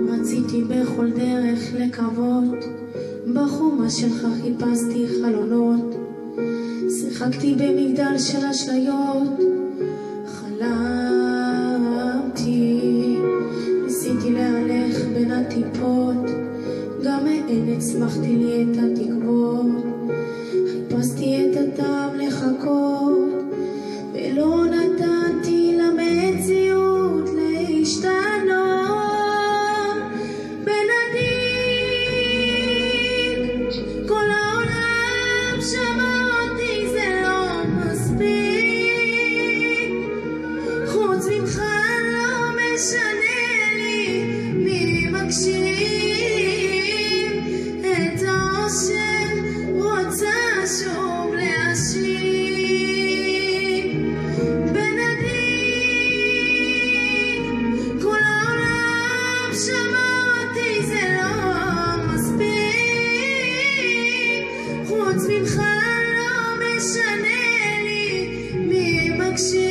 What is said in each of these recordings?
רציתי בכל דרך לקוות, בחומה שלך חיפשתי חלונות, שיחקתי במגדל של אשליות, חלמתי, ניסיתי להלך בין הטיפות, גם מעין הצמחתי לי את התקוות, חיפשתי את הטעם לחכות, ולא נתתי למציאות להשתנות. בנדיר, כל העולם שמע אותי, זה לא מספיק, חוץ ממך לא משנה לי מי מקשיב, את האושר רוצה שוב להשיב. בנדיר, כל העולם שמע אותי, זה לא מספיק, חוץ ממך לא משנה לי מי מקשיב,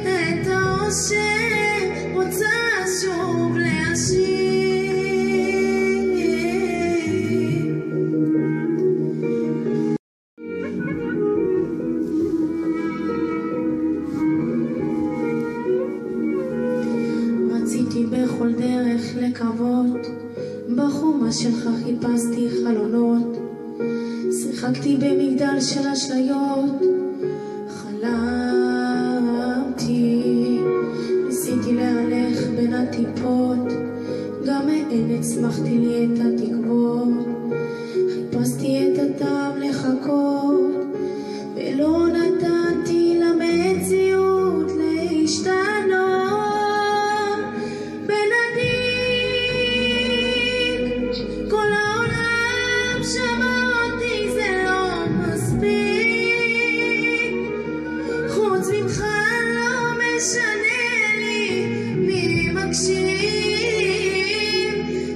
את האושר רוצה שוב להשיב. רציתי בכל דרך לקוות, בחומה שלך חיפשתי חלונות, שיחקתי במגדל של אשליות, חלמתי, ניסיתי להלך בין הטיפות, גם מעין הצמחתי לי את התקוות, חיפשתי את הטעם לחכות, ולא נתתי למציאות להשתנות. בנדיר, כל העולם שמע אותי, זה לא מספיק, חוץ ממך לא משנה לי מי מקשיב,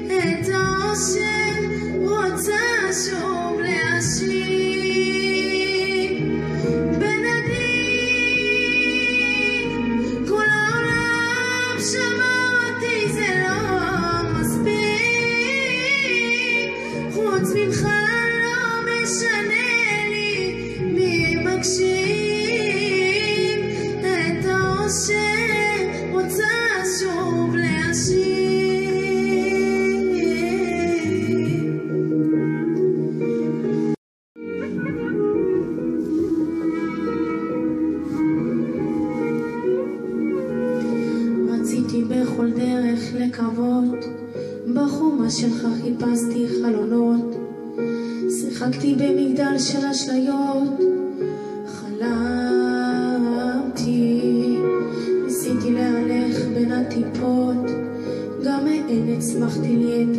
את האושר רוצה שוב להשיב. בנדיר, כל העולם שמע אותי, זה לא מספיק, חוץ ממך לא משנה לי מי מקשיב, את האושר רוצה שוב להשיב. רציתי בכל דרך לקוות, בחומה שלך חיפשתי חלונות, שיחקתי במגדל של אשליות, חלמתי, ניסיתי להלך בין הטיפות, גם מעין הצמחתי לי את